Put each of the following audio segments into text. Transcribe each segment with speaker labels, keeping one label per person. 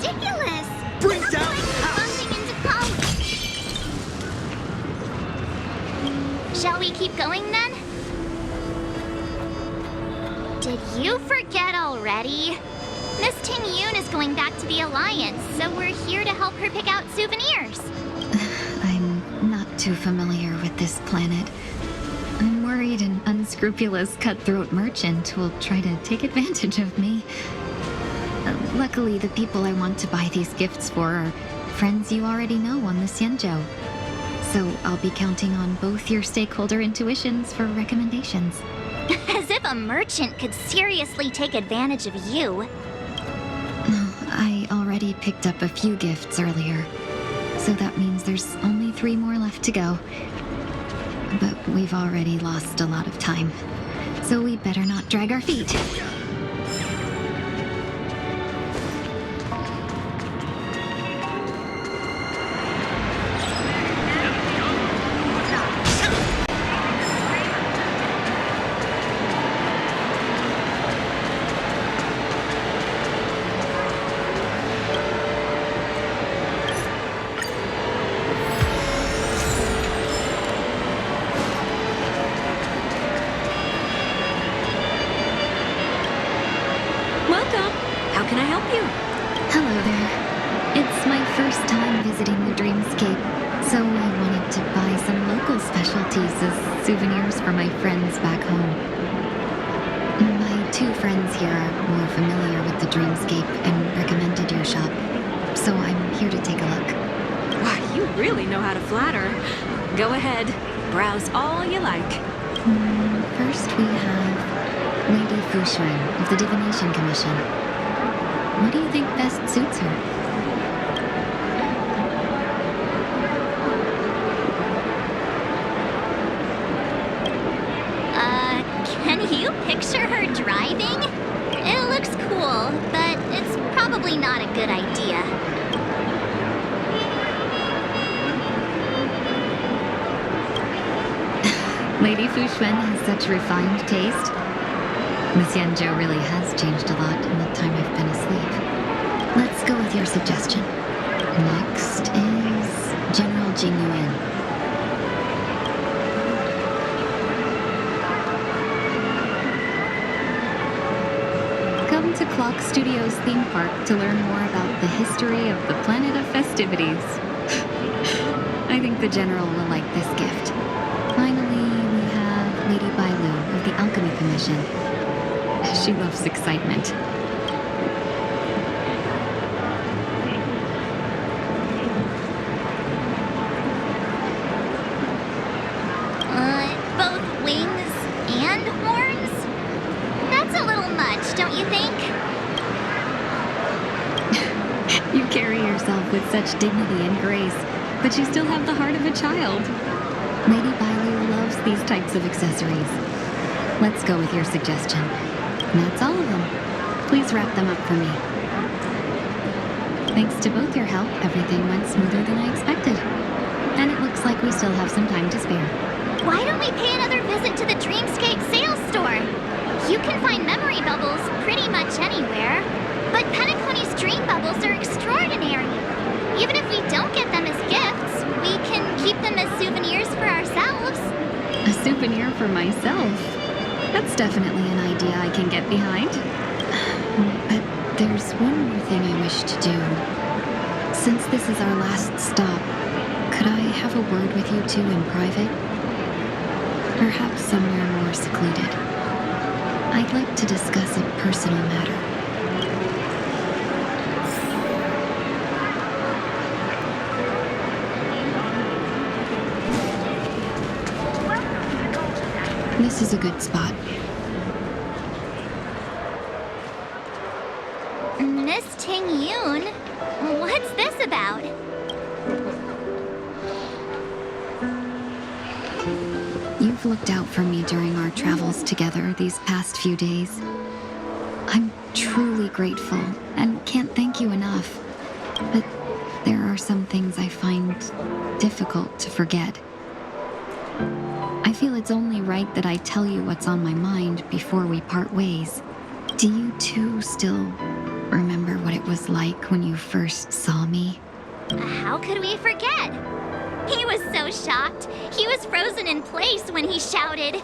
Speaker 1: ridiculous!
Speaker 2: Bring
Speaker 1: It's
Speaker 2: down
Speaker 1: like
Speaker 2: the
Speaker 1: we're
Speaker 2: house!
Speaker 1: bumping into college. Shall we keep going then? Did you forget already? Miss Tingyun is going back to the Alliance, so we're here to help her pick out souvenirs.
Speaker 3: I'm not too familiar with this planet. I'm worried an unscrupulous cutthroat merchant will try to take advantage of me. Luckily, the people I want to buy these gifts for are friends you already know on the Xianzhou. So I'll be counting on both your stakeholder intuitions for recommendations.
Speaker 1: As if a merchant could seriously take advantage of you.
Speaker 3: I already picked up a few gifts earlier, so that means there's only 3 more left to go. But we've already lost a lot of time, so we better not drag our feet.
Speaker 4: Welcome. How can I help you?
Speaker 3: Hello there. It's my first time visiting the Dreamscape, so I wanted to buy some local specialties as souvenirs for my friends back home. My 2 friends here are more familiar with the Dreamscape and recommended your shop, so I'm here to take a look.
Speaker 4: Why, you really know how to flatter. Go ahead. Browse all you like.
Speaker 3: First we have Lady Fushuan of the Divination Commission. What do you think best suits her?
Speaker 1: Can you picture her driving? It looks cool, but it's probably not a good idea.
Speaker 3: Lady Fushuan has such refined taste. The Xianzhou really has changed a lot in the time I've been asleep. Let's go with your suggestion. Next is General Jingyuan. Come to Clock Studios theme park to learn more about the history of the planet of festivities. I think the General will like this gift. Finally, we have Lady Bailu of the Alchemy Commission. She loves excitement.
Speaker 1: Both wings and horns? That's a little much, don't you think?
Speaker 3: You carry yourself with such dignity and grace, but you still have the heart of a child. Lady Bailu loves these types of accessories. Let's go with your suggestion. That's all of them. Please wrap them up for me. Thanks to both your help, everything went smoother than I expected. And it looks like we still have some time to spare.
Speaker 1: Why don't we pay another visit to the Dreamscape sales store? You can find memory bubbles pretty much anywhere. But Penacony's dream bubbles are extraordinary. Even if we don't get them as gifts, we can keep them as souvenirs for ourselves.
Speaker 3: A souvenir for myself? That's definitely an idea I can get behind. But there's one more thing I wish to do. Since this is our last stop, could I have a word with you two in private? Perhaps somewhere more secluded. I'd like to discuss a personal matter. This is a good spot.
Speaker 1: Miss Tingyun, what's this about?
Speaker 3: You've looked out for me during our travels together these past few days. I'm truly grateful and can't thank you enough. But there are some things I find difficult to forget. I feel it's only right that I tell you what's on my mind before we part ways. Do you two still remember what it was like when you first saw me?
Speaker 1: How could we forget? He was so shocked. He was frozen in place when he shouted.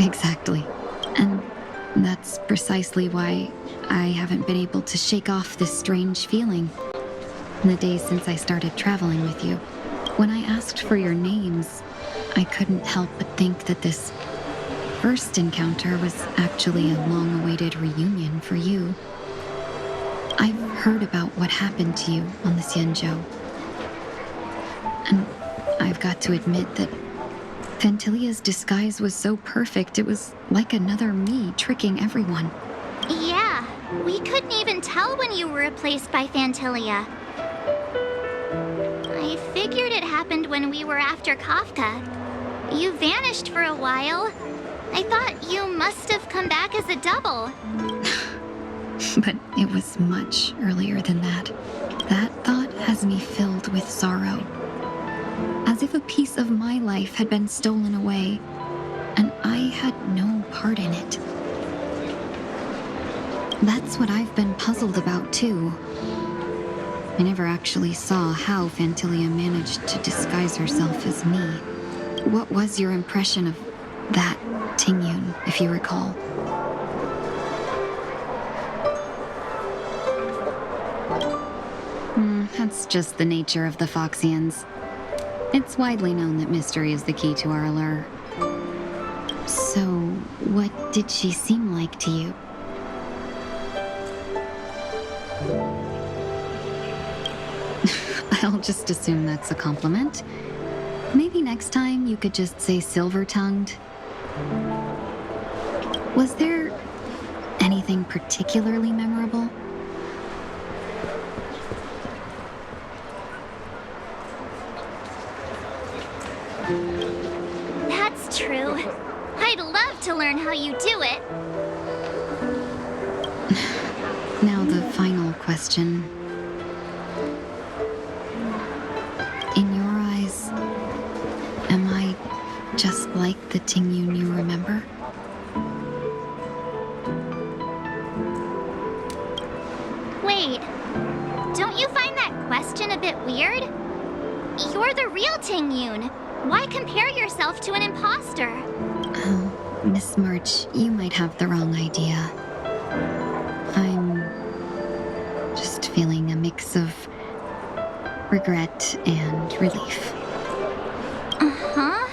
Speaker 3: Exactly. And that's precisely why I haven't been able to shake off this strange feeling in the days since I started traveling with you. When I asked for your names, I couldn't help but think that this first encounter was actually a long-awaited reunion for you. I've heard about what happened to you on the Xianzhou. And I've got to admit that Phantylia's disguise was so perfect, it was like another me tricking everyone.
Speaker 1: Yeah, we couldn't even tell when you were replaced by Phantylia. I figured it happened when we were after Kafka. You vanished for a while. I thought you must have come back as a double.
Speaker 3: But it was much earlier than that. That thought has me filled with sorrow. As if a piece of my life had been stolen away, and I had no part in it. That's what I've been puzzled about, too. I never actually saw how Phantylia managed to disguise herself as me. What was your impression of that Tingyun, if you recall? That's just the nature of the Foxians. It's widely known that mystery is the key to our allure. So, what did she seem like to you? I'll just assume that's a compliment. Maybe next time you could just say silver-tongued. Was there anything particularly memorable?
Speaker 1: That's true. I'd love to learn how you do it.
Speaker 3: Now the final question. In your eyes, am I just like the Tingyun you remember?
Speaker 1: Wait, don't you find that question a bit weird? You're the real Tingyun. Why compare yourself to an imposter?
Speaker 3: Oh, Miss March, you might have the wrong idea. I'm just feeling a mix of regret and relief.
Speaker 1: Uh-huh.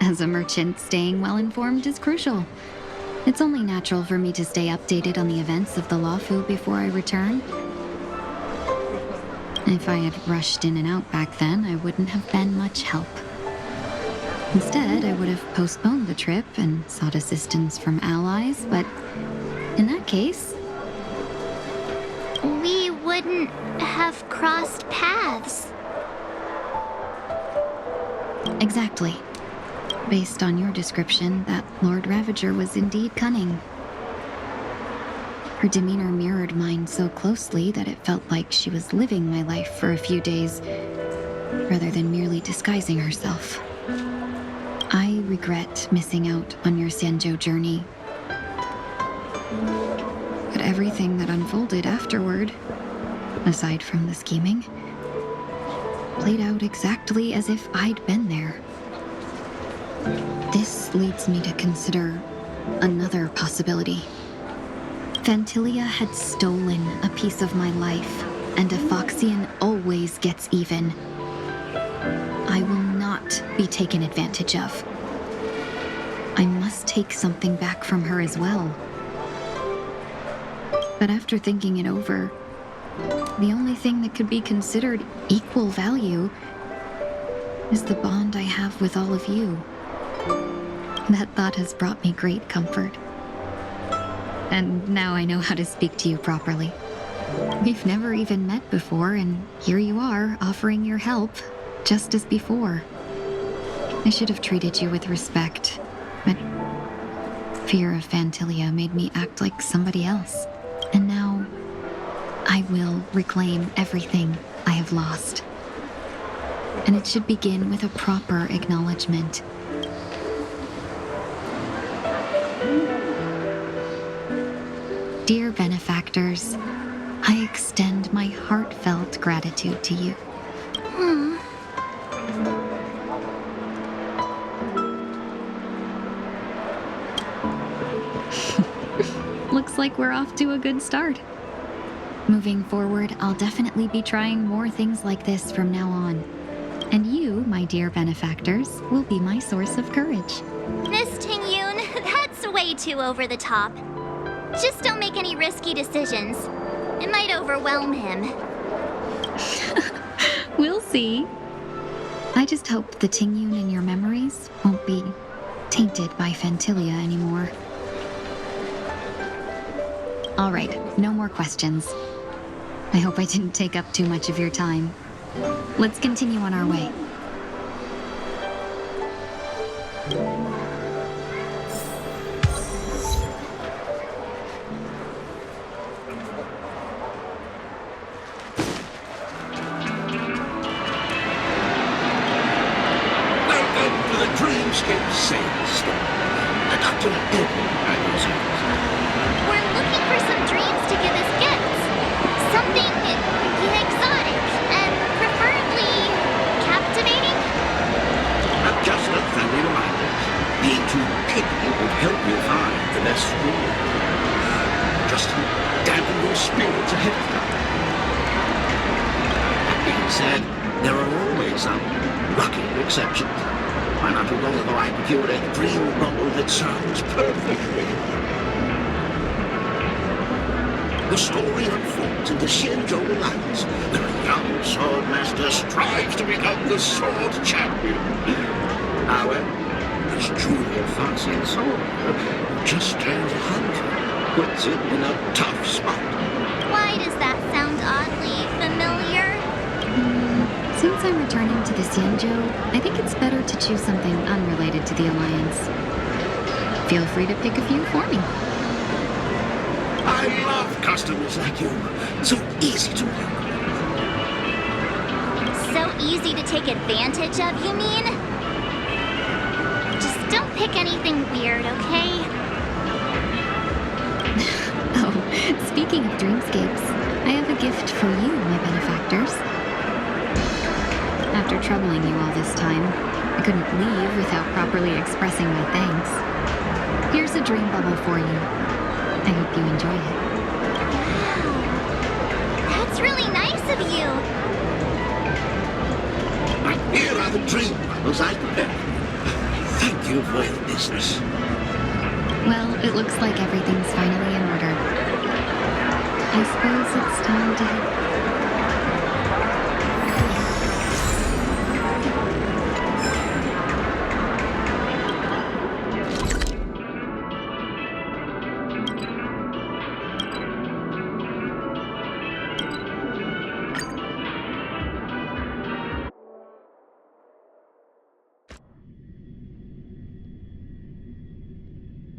Speaker 3: As a merchant, staying well-informed is crucial. It's only natural for me to stay updated on the events of the Lawfu before I return. If I had rushed in and out back then, I wouldn't have been much help. Instead, I would have postponed the trip and sought assistance from allies, but in that case...
Speaker 1: We wouldn't have crossed paths.
Speaker 3: Exactly. Based on your description, that Lord Ravager was indeed cunning. Her demeanor mirrored mine so closely that it felt like she was living my life for a few days, rather than merely disguising herself. I regret missing out on your Xianzhou journey. But everything that unfolded afterward, aside from the scheming, played out exactly as if I'd been there. This leads me to consider another possibility. Phantylia had stolen a piece of my life, and a Foxian always gets even. I will not be taken advantage of. I must take something back from her as well. But after thinking it over, the only thing that could be considered equal value is the bond I have with all of you. That thought has brought me great comfort. And now I know how to speak to you properly. We've never even met before, and here you are, offering your help, just as before. I should have treated you with respect, but fear of Phantylia made me act like somebody else. And now, I will reclaim everything I have lost. and it should begin with a proper acknowledgement. Dear benefactors, I extend my heartfelt gratitude to you. Looks like we're off to a good start. Moving forward, I'll definitely be trying more things like this from now on. And you, my dear benefactors, will be my source of courage.
Speaker 1: Miss Tingyun, that's way too over the top. Just don't make any risky decisions. It might overwhelm him.
Speaker 3: We'll see. I just hope the Tingyun in your memories won't be tainted by Phantilia anymore. All right, no more questions. I hope I didn't take up too much of your time. Let's continue on our way.
Speaker 2: Welcome to the Dreamscape sales store. Dr.
Speaker 1: We're looking for some dreams to give as gifts. Something exotic and preferably captivating.
Speaker 2: Just a friendly reminder. Being too picky would help you find the best school. Just to dampen your spirits ahead of time. That being said, there are always some lucky exceptions. Why not too long ago I procured a dream bubble that sounds perfectly. The story unfolds in the Xinzhou lands, where a young sword master strives to become the sword champion. However, this junior Farsian soldier, who just turned 100, puts him in a tough spot.
Speaker 1: Why does that sound oddly familiar?
Speaker 3: Since I'm returning to the Xinzhou, I think it's better to choose something unrelated to the Alliance. Feel free to pick a few for me.
Speaker 2: I love customers like you. So easy to work with.
Speaker 1: So easy to take advantage of, you mean? Just don't pick anything weird, okay?
Speaker 3: Oh, speaking of dreamscapes, I have a gift for you, my benefactors. After troubling you all this time, I couldn't leave without properly expressing my thanks. Here's a dream bubble for you. I hope you enjoy it.
Speaker 1: That's really nice of you.
Speaker 2: And here are the dream bubbles I prepared. Thank you for your business.
Speaker 3: Well, it looks like everything's finally in order. I suppose it's time to...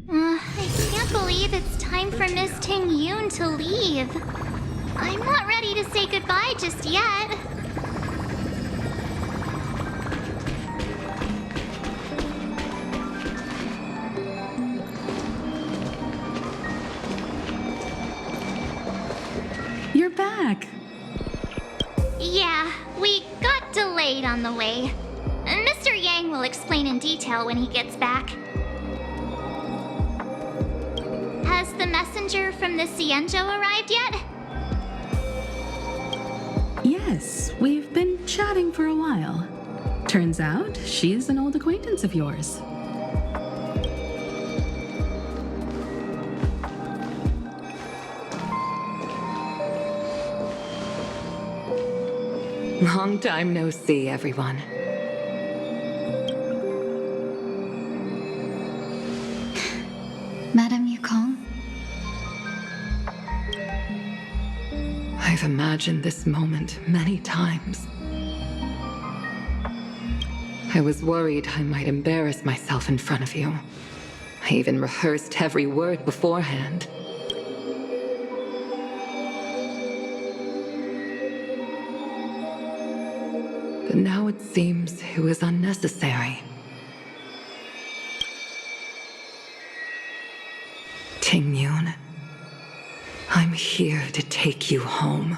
Speaker 1: I can't believe it's time for Miss Tingyun to leave. I'm not ready to say goodbye just yet.
Speaker 5: You're back.
Speaker 1: Yeah, we got delayed on the way. Mr. Yang will explain in detail when he gets back. Has the messenger from the Xianzhou arrived yet?
Speaker 5: Yes, we've been chatting for a while. Turns out she's an old acquaintance of yours.
Speaker 6: Long time no see, everyone.
Speaker 3: Madame Yukong?
Speaker 6: I've imagined this moment many times. I was worried I might embarrass myself in front of you. I even rehearsed every word beforehand. but now it seems it was unnecessary. Tingyun, I'm here to take you home.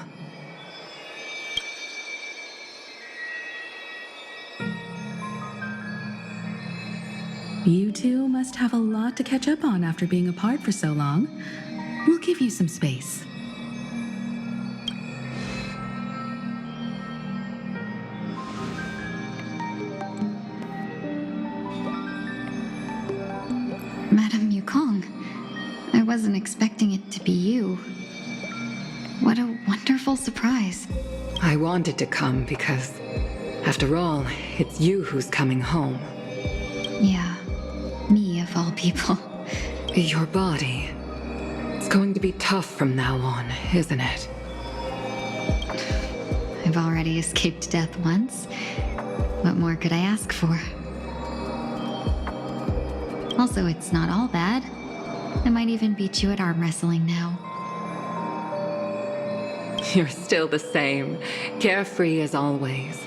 Speaker 5: You two must have a lot to catch up on after being apart for so long. We'll give you some space.
Speaker 3: Madame Yukong, I wasn't expecting it to be you. What a wonderful surprise.
Speaker 6: I wanted to come because, after all, it's you who's coming home.
Speaker 3: Yeah, me of all people.
Speaker 6: Your body. It's going to be tough from now on, isn't it?
Speaker 3: I've already escaped death once. What more could I ask for? Also, it's not all bad. I might even beat you at arm wrestling now.
Speaker 6: You're still the same, carefree as always.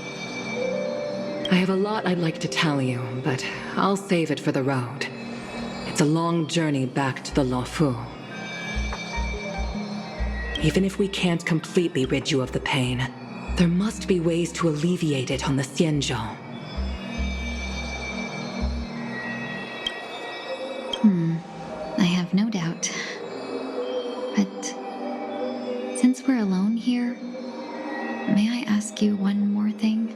Speaker 6: I have a lot I'd like to tell you, but I'll save it for the road. It's a long journey back to the Luofu. Even if we can't completely rid you of the pain, there must be ways to alleviate it on the Xianzhou.
Speaker 3: I have no doubt. But since we're alone here, may I ask you one more thing?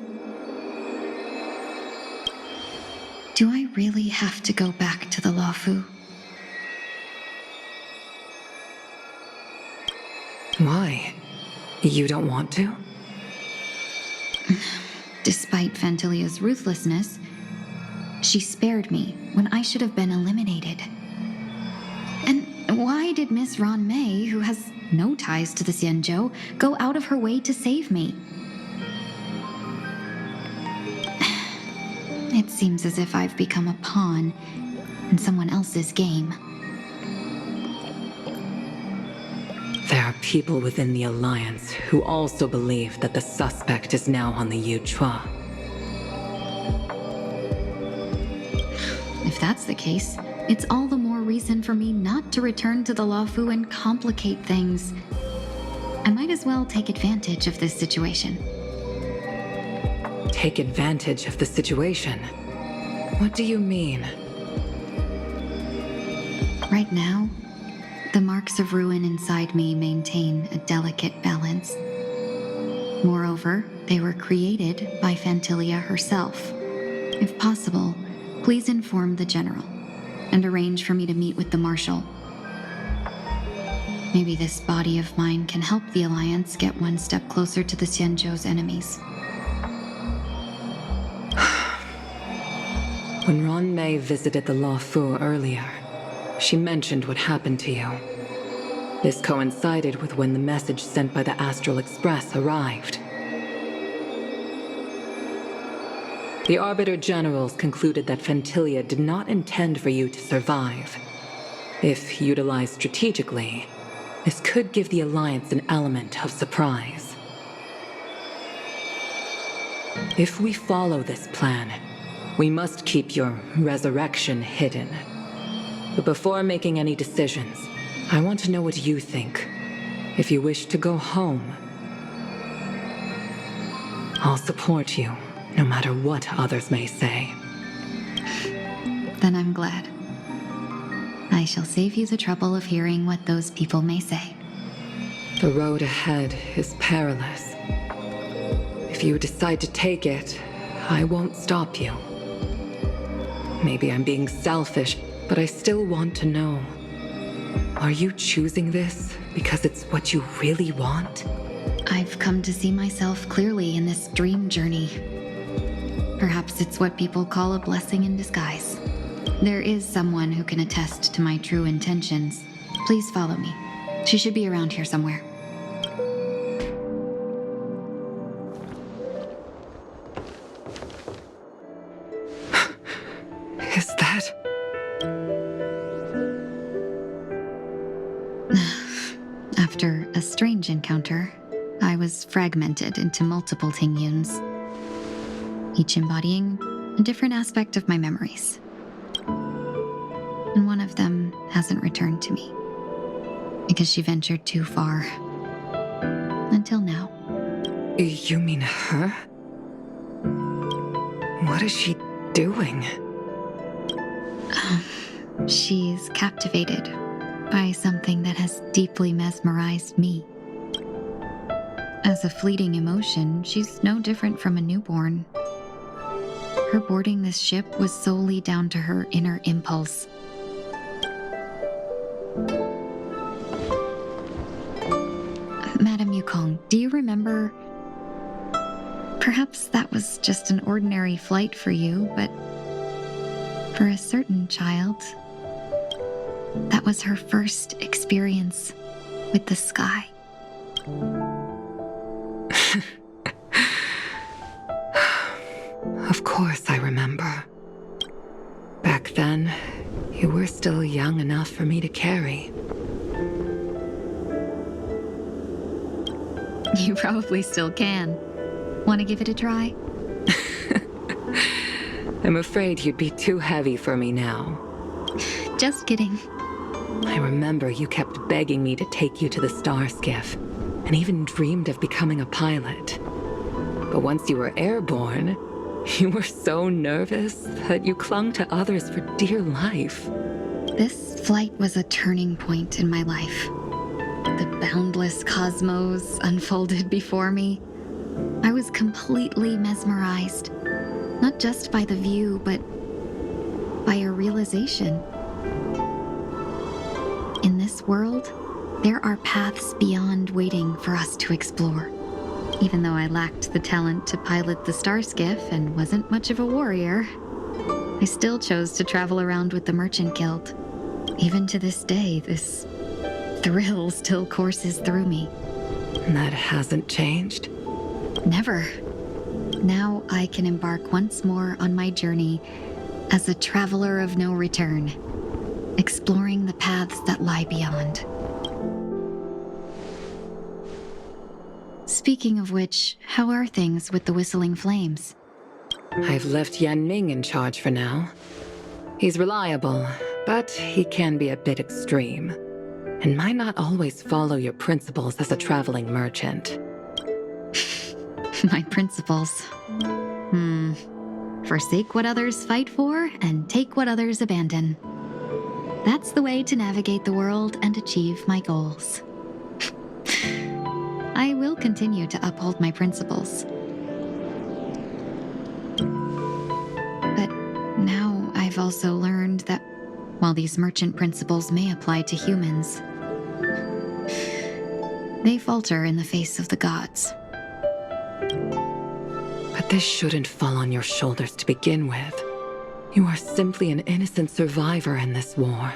Speaker 3: Do I really have to go back to the Luofu?
Speaker 6: Why? You don't want to?
Speaker 3: Despite Fantilia's ruthlessness, she spared me when I should have been eliminated. And why did Miss Ron Mei, who has no ties to the Xianzhou, go out of her way to save me? It seems as if I've become a pawn in someone else's game.
Speaker 6: There are people within the Alliance who also believe that the suspect is now on the Yuchua.
Speaker 3: If that's the case, it's all the more reason for me not to return to the Luofu and complicate things. I might as well take advantage of this situation.
Speaker 6: Take advantage of the situation? What do you mean?
Speaker 3: Right now, the marks of ruin inside me maintain a delicate balance. Moreover, they were created by Fantilia herself. If possible, please inform the General and arrange for me to meet with the Marshal. Maybe this body of mine can help the Alliance get one step closer to the Xianzhou's enemies.
Speaker 6: When Ron Mei visited the Luofu earlier, she mentioned what happened to you. This coincided with when the message sent by the Astral Express arrived. The Arbiter Generals concluded that Fantilia did not intend for you to survive. If utilized strategically, this could give the Alliance an element of surprise. If we follow this plan, we must keep your resurrection hidden. But before making any decisions, I want to know what you think. If you wish to go home, I'll support you, no matter what others may say.
Speaker 3: Then I'm glad. I shall save you the trouble of hearing what those people may say.
Speaker 6: The road ahead is perilous. If you decide to take it, I won't stop you. Maybe I'm being selfish, but I still want to know. Are you choosing this because it's what you really want?
Speaker 3: I've come to see myself clearly in this dream journey. Perhaps it's what people call a blessing in disguise. There is someone who can attest to my true intentions. Please follow me. She should be around here somewhere.
Speaker 6: Is that...
Speaker 3: After a strange encounter, I was fragmented into multiple Tingyuns. each embodying a different aspect of my memories. And one of them hasn't returned to me, because she ventured too far. Until now.
Speaker 6: You mean her? What is she doing?
Speaker 3: She's captivated by something that has deeply mesmerized me. As a fleeting emotion, she's no different from a newborn. Her boarding this ship was solely down to her inner impulse. Madame Yukong, do you remember? Perhaps that was just an ordinary flight for you, but for a certain child, that was her first experience with the sky.
Speaker 6: Of course I remember. Back then, you were still young enough for me to carry.
Speaker 3: You probably still can. Want to give it a try?
Speaker 6: I'm afraid you'd be too heavy for me now.
Speaker 3: Just kidding.
Speaker 6: I remember you kept begging me to take you to the star skiff, and even dreamed of becoming a pilot. But once you were airborne, you were so nervous that you clung to others for dear life.
Speaker 3: This flight was a turning point in my life. The boundless cosmos unfolded before me. I was completely mesmerized, not just by the view, but by a realization. In this world, there are paths beyond waiting for us to explore. Even though I lacked the talent to pilot the star skiff and wasn't much of a warrior, I still chose to travel around with the Merchant Guild. Even to this day, this thrill still courses through me.
Speaker 6: That hasn't changed?
Speaker 3: Never. Now I can embark once more on my journey as a traveler of no return, exploring the paths that lie beyond. Speaking of which, how are things with the Whistling Flames?
Speaker 6: I've left Yan Ming in charge for now. He's reliable, but he can be a bit extreme, and might not always follow your principles as a traveling merchant.
Speaker 3: My principles. Forsake what others fight for, and take what others abandon. That's the way to navigate the world and achieve my goals. I will continue to uphold my principles. But now I've also learned that while these merchant principles may apply to humans, they falter in the face of the gods.
Speaker 6: But this shouldn't fall on your shoulders to begin with. You are simply an innocent survivor in this war.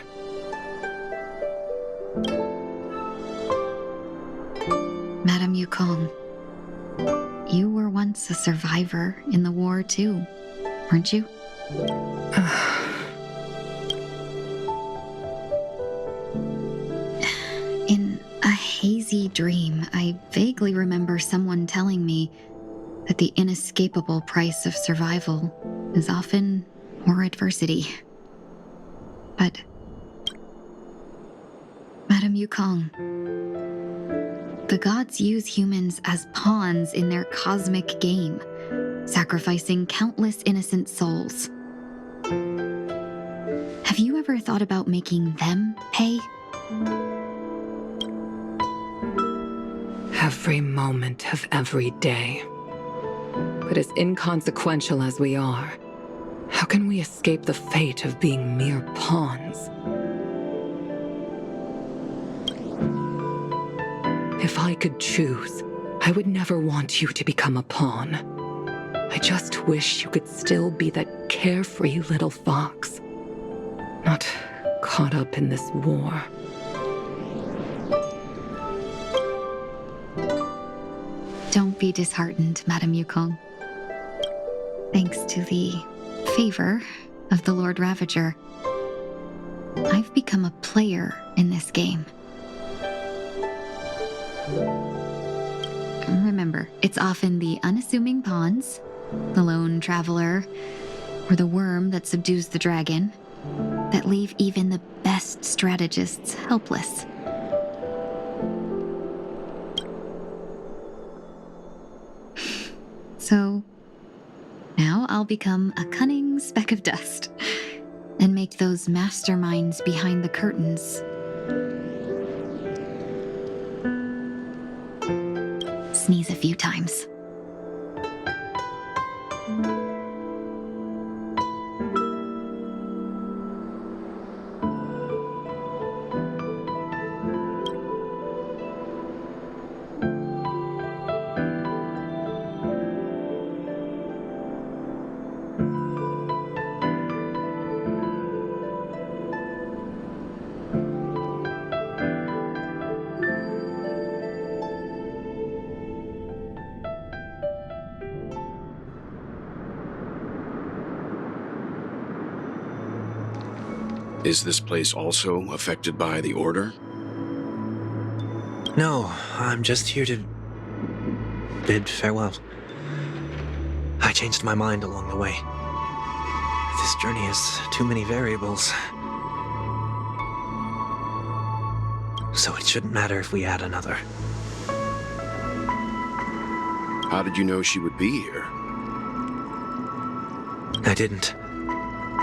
Speaker 3: Madame Yukong, you were once a survivor in the war too, weren't you? In a hazy dream, I vaguely remember someone telling me that the inescapable price of survival is often more adversity. But, Madame Yukong, the gods use humans as pawns in their cosmic game, sacrificing countless innocent souls. Have you ever thought about making them pay?
Speaker 6: Every moment of every day. But as inconsequential as we are, how can we escape the fate of being mere pawns? If I could choose, I would never want you to become a pawn. I just wish you could still be that carefree little fox, not caught up in this war.
Speaker 3: Don't be disheartened, Madame Yukong. Thanks to the favor of the Lord Ravager, I've become a player in this game. Remember, it's often the unassuming pawns the lone traveler, or the worm that subdues the dragon, that leave even the best strategists helpless. So, now I'll become a cunning speck of dust, and make those masterminds behind the curtains sneeze a few times.
Speaker 7: Is this place also affected by the Order?
Speaker 8: No, I'm just here to bid farewell. I changed my mind along the way. This journey has too many variables. So it shouldn't matter if we add another.
Speaker 7: How did you know she would be here?
Speaker 8: I didn't.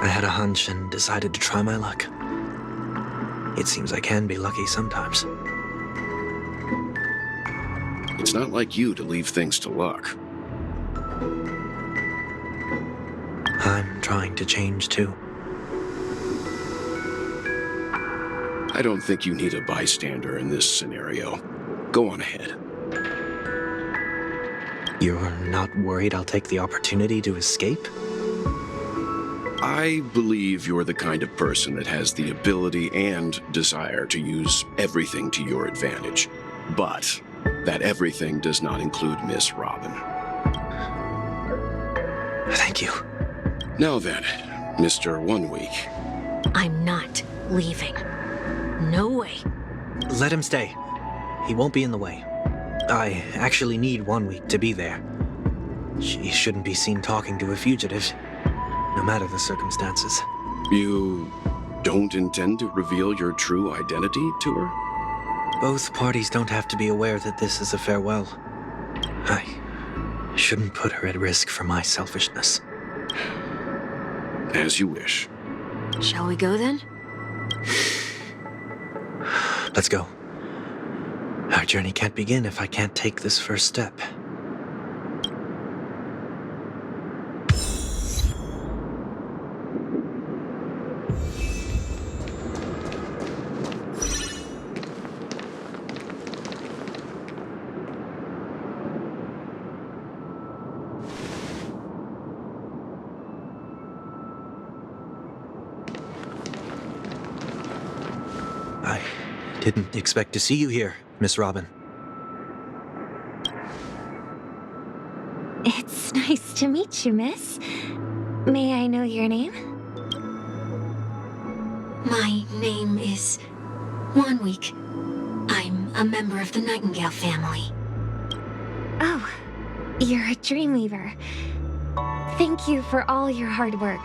Speaker 8: I had a hunch and decided to try my luck. It seems I can be lucky sometimes.
Speaker 7: It's not like you to leave things to luck.
Speaker 8: I'm trying to change too.
Speaker 7: I don't think you need a bystander in this scenario. Go on ahead.
Speaker 8: You're not worried I'll take the opportunity to escape?
Speaker 7: I believe you're the kind of person that has the ability and desire to use everything to your advantage. But that everything does not include Miss Robin.
Speaker 8: Thank you.
Speaker 7: Now then, Mr. 1 Week.
Speaker 4: I'm not leaving. No way.
Speaker 8: Let him stay. He won't be in the way. I actually need 1 week to be there. She shouldn't be seen talking to a fugitive, no matter the circumstances.
Speaker 7: You don't intend to reveal your true identity to her?
Speaker 8: Both parties don't have to be aware that this is a farewell. I shouldn't put her at risk for my selfishness.
Speaker 7: As you wish.
Speaker 4: Shall we go then?
Speaker 8: Let's go. Our journey can't begin if I can't take this first step. I didn't expect to see you here, Miss Robin.
Speaker 9: It's nice to meet you, miss. May I know your name?
Speaker 10: My name is 1 Week. I'm a member of the Nightingale family.
Speaker 9: Oh, you're a Dreamweaver. Thank you for all your hard work.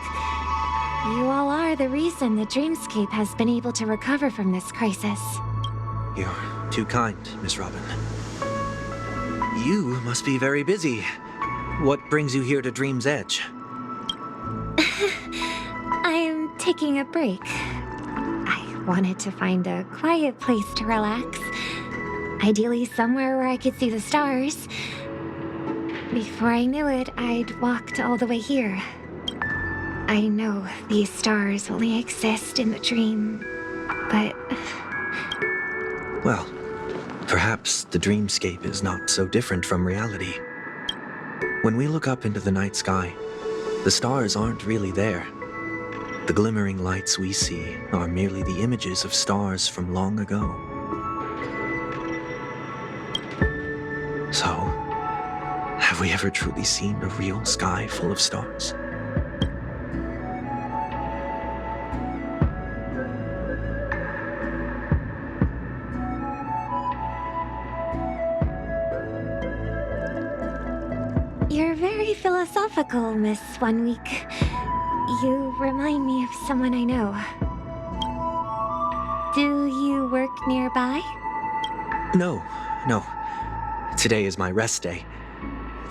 Speaker 9: You all are the reason the Dreamscape has been able to recover from this crisis.
Speaker 8: You're too kind, Miss Robin. You must be very busy. What brings you here to Dream's Edge?
Speaker 9: I'm taking a break. I wanted to find a quiet place to relax. Ideally somewhere where I could see the stars. Before I knew it, I'd walked all the way here. I know these stars only exist in the dream, but...
Speaker 8: Well, perhaps the dreamscape is not so different from reality. When we look up into the night sky, the stars aren't really there. The glimmering lights we see are merely the images of stars from long ago. So, have we ever truly seen a real sky full of stars?
Speaker 9: You're very philosophical, Miss 1 Week. You remind me of someone I know. Do you work nearby?
Speaker 8: No. Today is my rest day.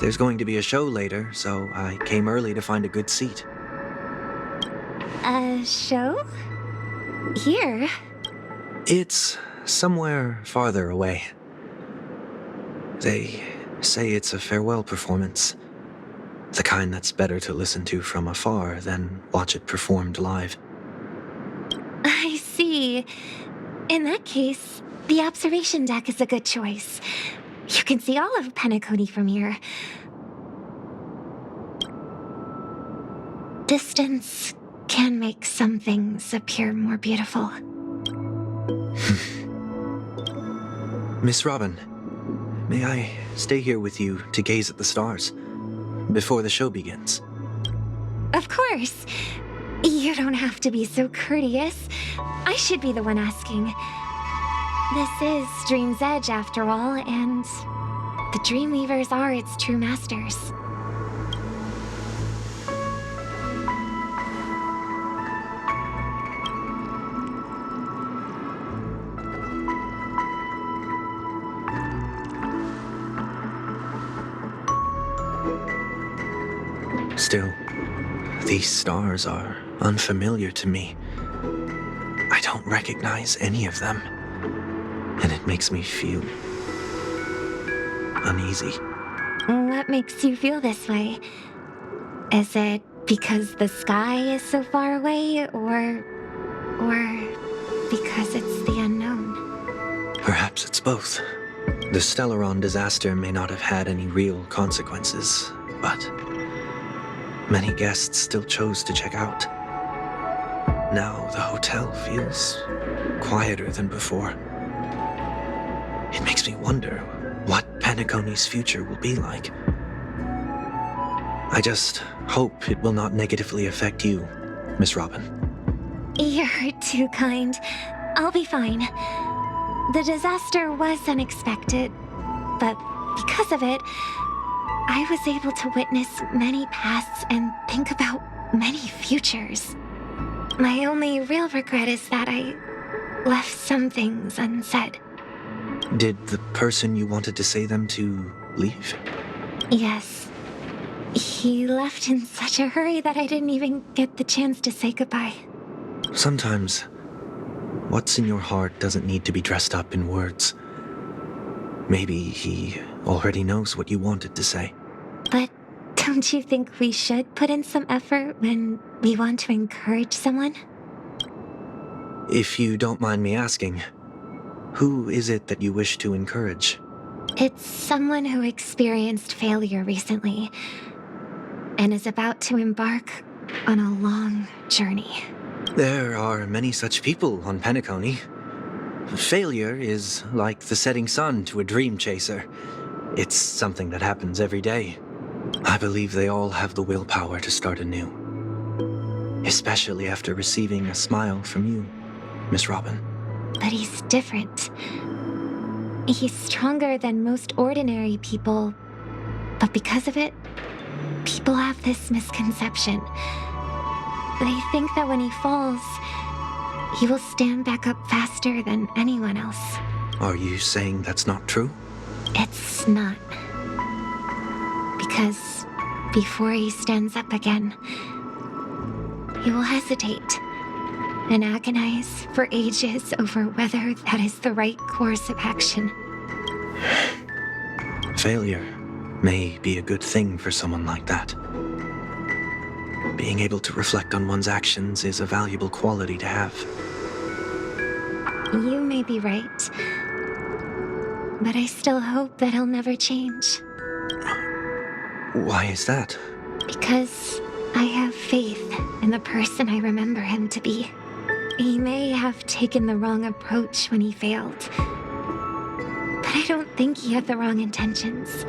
Speaker 8: There's going to be a show later, so I came early to find a good seat.
Speaker 9: A show? Here?
Speaker 8: It's somewhere farther away. They say it's a farewell performance. The kind that's better to listen to from afar than watch it performed live.
Speaker 9: I see. In that case, the observation deck is a good choice. You can see all of Penacony from here. Distance can make some things appear more beautiful.
Speaker 8: Miss Robin, may I stay here with you to gaze at the stars before the show begins?
Speaker 9: Of course. You don't have to be so courteous. I should be the one asking. This is Dream's Edge, after all, and the Dreamweavers are its true masters.
Speaker 8: Still, these stars are unfamiliar to me. I don't recognize any of them, and it makes me feel uneasy.
Speaker 9: What makes you feel this way? Is it because the sky is so far away, or because it's the unknown?
Speaker 8: Perhaps it's both. The Stellaron disaster may not have had any real consequences, but many guests still chose to check out. Now the hotel feels quieter than before. It makes me wonder what Penacony's future will be like. I just hope it will not negatively affect you, Miss Robin.
Speaker 9: You're too kind. I'll be fine. The disaster was unexpected, but because of it, I was able to witness many pasts and think about many futures. My only real regret is that I left some things unsaid.
Speaker 8: Did the person you wanted to say them to leave?
Speaker 9: Yes. He left in such a hurry that I didn't even get the chance to say goodbye.
Speaker 8: Sometimes, what's in your heart doesn't need to be dressed up in words. Maybe he already knows what you wanted to say.
Speaker 9: But don't you think we should put in some effort when we want to encourage someone?
Speaker 8: If you don't mind me asking, who is it that you wish to encourage?
Speaker 9: It's someone who experienced failure recently and is about to embark on a long journey.
Speaker 8: There are many such people on Penacony. Failure is like the setting sun to a dream chaser. It's something that happens every day. I believe they all have the willpower to start anew. Especially after receiving a smile from you, Miss Robin.
Speaker 9: But he's different. He's stronger than most ordinary people, but because of it, people have this misconception. They think that when he falls, he will stand back up faster than anyone else.
Speaker 8: Are you saying that's not true?
Speaker 9: It's not. Because before he stands up again, he will hesitate and agonize for ages over whether that is the right course of action.
Speaker 8: Failure may be a good thing for someone like that. Being able to reflect on one's actions is a valuable quality to have.
Speaker 9: You may be right, but I still hope that he'll never change.
Speaker 8: Why is that?
Speaker 9: Because I have faith in the person I remember him to be. He may have taken the wrong approach when he failed, but I don't think he had the wrong intentions.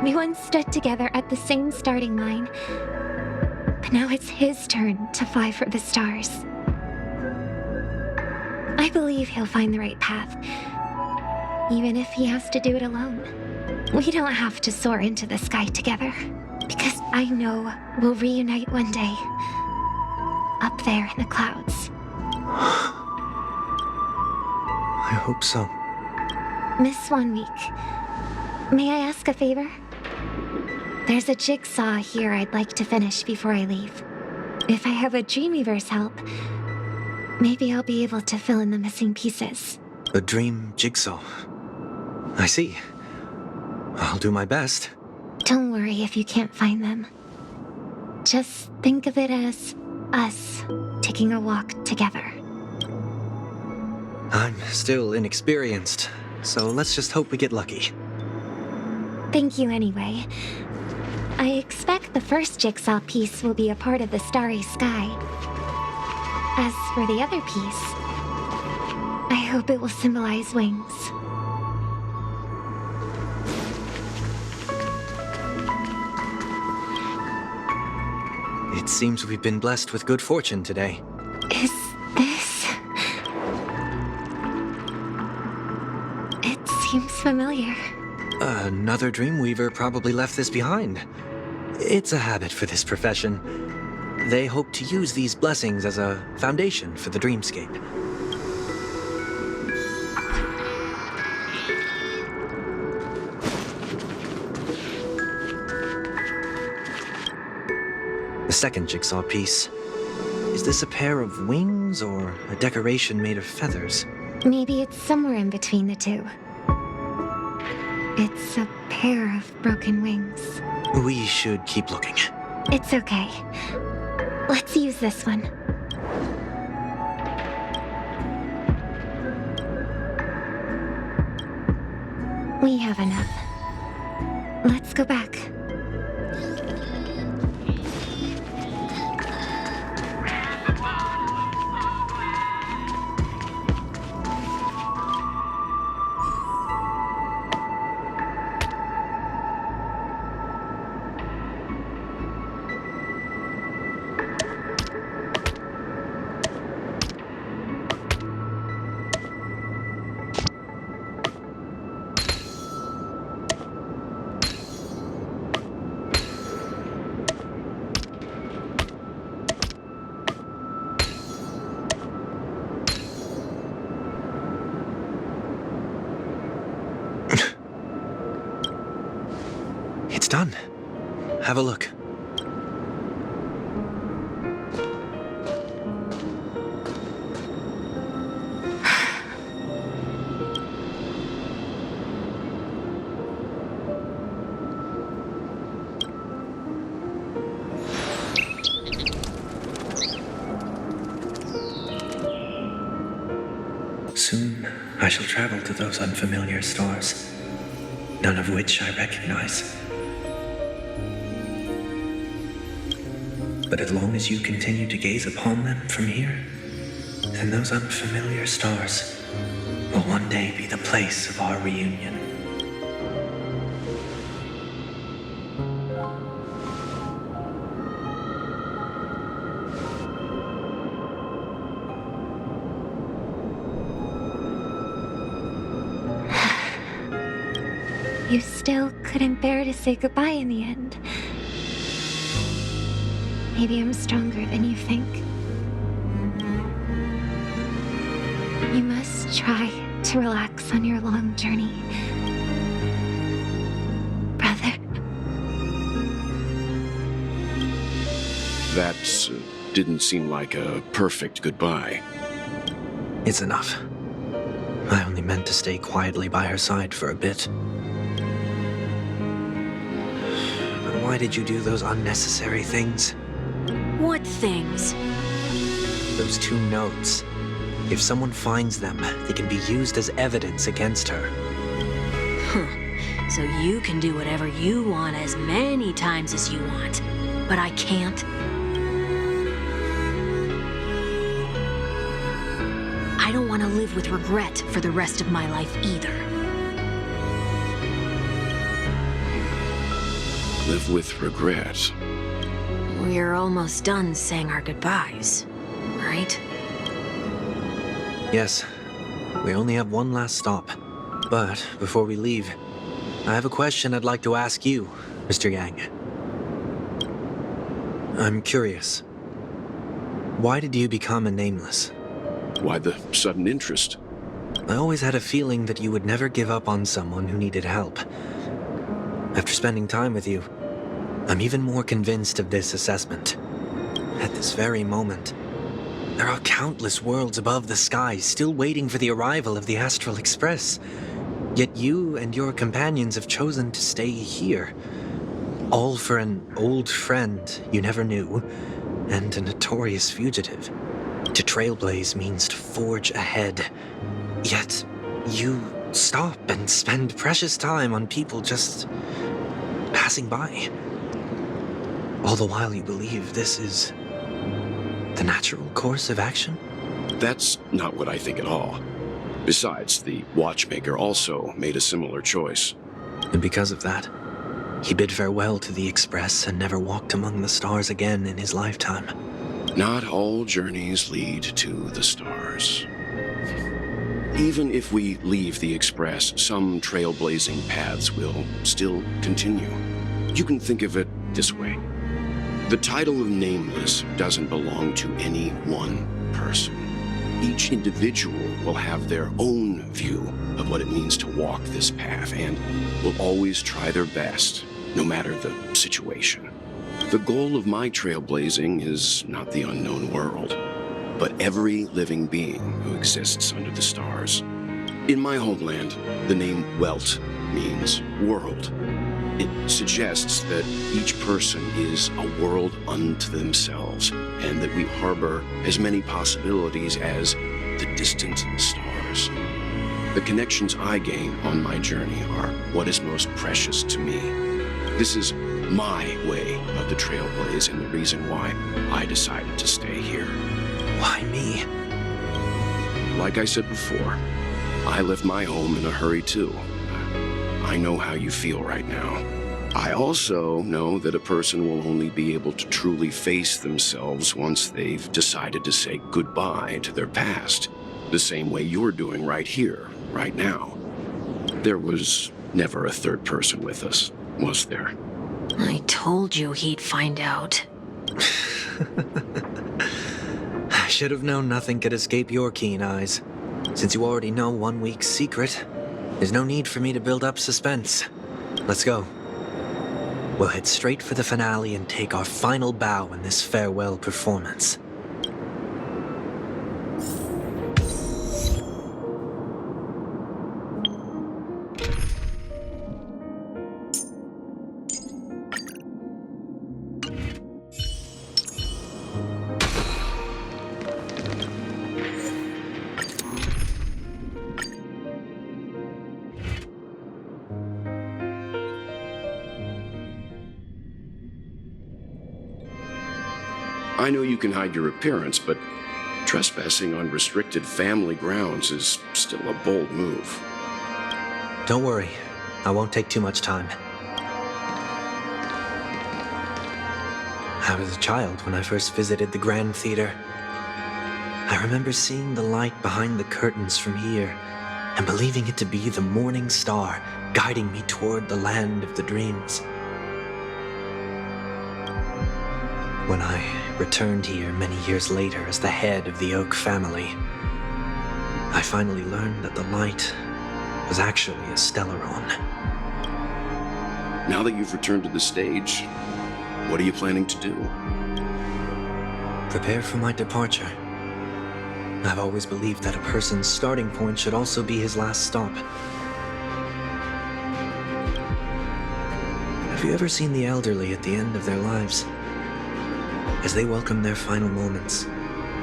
Speaker 9: We once stood together at the same starting line, but now it's his turn to fly for the stars. I believe he'll find the right path, even if he has to do it alone. We don't have to soar into the sky together, because I know we'll reunite one day. Up there in the clouds.
Speaker 8: I hope so.
Speaker 9: Miss Swanweek, may I ask a favor? There's a jigsaw here I'd like to finish before I leave. If I have a Dreamweaver's help, maybe I'll be able to fill in the missing pieces.
Speaker 8: A dream jigsaw. I see. I'll do my best.
Speaker 9: Don't worry if you can't find them. Just think of it as us taking a walk together.
Speaker 8: I'm still inexperienced, so let's just hope we get lucky.
Speaker 9: Thank you anyway. I expect the first jigsaw piece will be a part of the starry sky. As for the other piece, I hope it will symbolize wings.
Speaker 8: It seems we've been blessed with good fortune today.
Speaker 9: Is this... It seems familiar.
Speaker 8: Another Dreamweaver probably left this behind. It's a habit for this profession. They hope to use these blessings as a foundation for the Dreamscape. The second jigsaw piece. Is this a pair of wings or a decoration made of feathers?
Speaker 9: Maybe it's somewhere in between the two. It's a pair of broken wings.
Speaker 8: We should keep looking.
Speaker 9: It's okay. Let's use this one. We have enough. Let's go back.
Speaker 8: It's done. Have a look.
Speaker 11: Soon, I shall travel to those unfamiliar stars, none of which I recognize. But as long as you continue to gaze upon them from here, then those unfamiliar stars will one day be the place of our reunion.
Speaker 9: You still couldn't bear to say goodbye in the end. Maybe I'm stronger than you think. You must try to relax on your long journey. Brother.
Speaker 7: That didn't seem like a perfect goodbye.
Speaker 8: It's enough. I only meant to stay quietly by her side for a bit. But why did you do those unnecessary things?
Speaker 4: What things?
Speaker 8: Those 2 notes. If someone finds them, they can be used as evidence against her.
Speaker 4: Huh. So you can do whatever you want as many times as you want, but I can't? I don't want to live with regret for the rest of my life either.
Speaker 7: Live with regret?
Speaker 4: We're almost done saying our goodbyes, right?
Speaker 8: Yes. We only have one last stop. But before we leave, I have a question I'd like to ask you, Mr. Yang. I'm curious. Why did you become a nameless?
Speaker 7: Why the sudden interest?
Speaker 8: I always had a feeling that you would never give up on someone who needed help. After spending time with you, I'm even more convinced of this assessment. At this very moment, there are countless worlds above the sky still waiting for the arrival of the Astral Express. Yet you and your companions have chosen to stay here. All for an old friend you never knew, and a notorious fugitive. To trailblaze means to forge ahead. Yet, you stop and spend precious time on people just passing by. All the while you believe this is the natural course of action?
Speaker 7: That's not what I think at all. Besides, the watchmaker also made a similar choice.
Speaker 8: And because of that, he bid farewell to the Express and never walked among the stars again in his lifetime.
Speaker 7: Not all journeys lead to the stars. Even if we leave the Express, some trailblazing paths will still continue. You can think of it this way. The title of Nameless doesn't belong to any one person. Each individual will have their own view of what it means to walk this path and will always try their best, no matter the situation. The goal of my trailblazing is not the unknown world, but every living being who exists under the stars. In my homeland, the name Welt means world. It suggests that each person is a world unto themselves, and that we harbor as many possibilities as the distant stars. The connections I gain on my journey are what is most precious to me. This is my way of the trailblaze and the reason why I decided to stay here.
Speaker 8: Why me?
Speaker 7: Like I said before, I left my home in a hurry too. I know how you feel right now. I also know that a person will only be able to truly face themselves once they've decided to say goodbye to their past, the same way you're doing right here, right now. There was never a third person with us, was there?
Speaker 4: I told you he'd find out.
Speaker 8: I should have known nothing could escape your keen eyes. Since you already know 1 week's secret, there's no need for me to build up suspense. Let's go. We'll head straight for the finale and take our final bow in this farewell performance.
Speaker 7: I know you can hide your appearance, but trespassing on restricted family grounds is still a bold move.
Speaker 8: Don't worry, I won't take too much time. I was a child when I first visited the Grand Theater. I remember seeing the light behind the curtains from here and believing it to be the morning star guiding me toward the land of the dreams. When I returned here many years later as the head of the Oak family, I finally learned that the light was actually a Stellaron.
Speaker 7: Now that you've returned to the stage, what are you planning to do?
Speaker 8: Prepare for my departure. I've always believed that a person's starting point should also be his last stop. Have you ever seen the elderly at the end of their lives? As they welcome their final moments,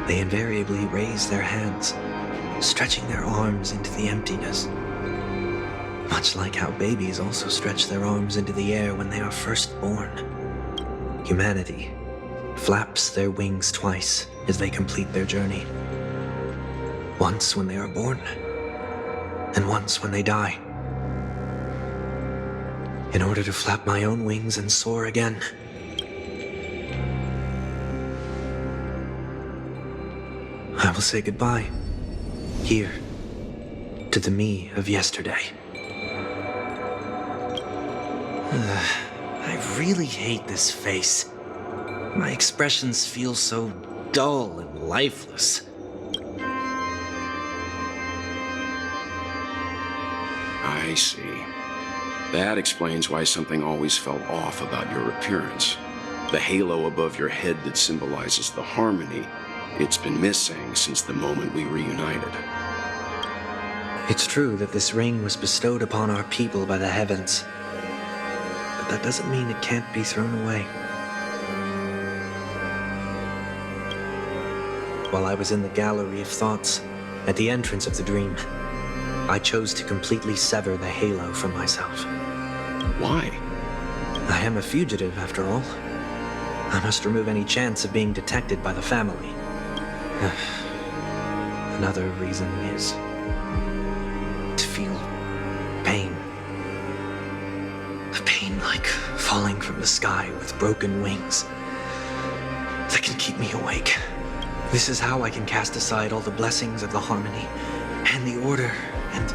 Speaker 8: they invariably raise their hands, stretching their arms into the emptiness. Much like how babies also stretch their arms into the air when they are first born. Humanity flaps their wings twice as they complete their journey. Once when they are born, and once when they die. In order to flap my own wings and soar again. I will say goodbye, here, to the me of yesterday. I really hate this face. My expressions feel so dull and lifeless.
Speaker 7: I see. That explains why something always felt off about your appearance. The halo above your head that symbolizes the harmony, it's been missing since the moment we reunited.
Speaker 8: It's true that this ring was bestowed upon our people by the heavens. But that doesn't mean it can't be thrown away. While I was in the gallery of thoughts, at the entrance of the dream, I chose to completely sever the halo from myself.
Speaker 7: Why?
Speaker 8: I am a fugitive, after all. I must remove any chance of being detected by the family. Another reason is to feel pain. A pain like falling from the sky with broken wings that can keep me awake. This is how I can cast aside all the blessings of the harmony and the order and,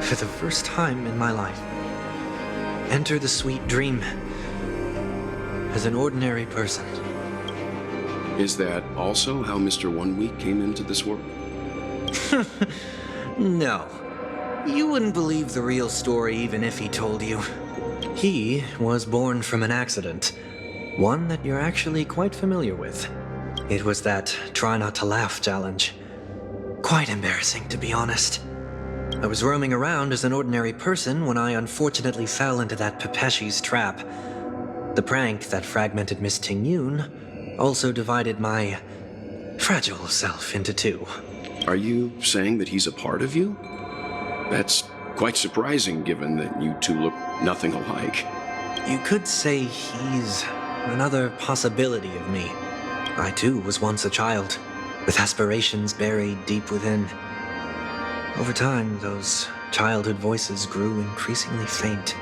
Speaker 8: for the first time in my life, enter the sweet dream as an ordinary person.
Speaker 7: Is that also how Mr. 1 Week came into this world?
Speaker 8: No. You wouldn't believe the real story even if he told you. He was born from an accident. One that you're actually quite familiar with. It was that try not to laugh challenge. Quite embarrassing, to be honest. I was roaming around as an ordinary person when I unfortunately fell into that Pepeshi's trap. The prank that fragmented Miss Tingyun also divided my fragile self into two.
Speaker 7: Are you saying that he's a part of you? That's quite surprising given that you two look nothing alike.
Speaker 8: You could say he's another possibility of me. I too was once a child, with aspirations buried deep within. Over time, those childhood voices grew increasingly faint.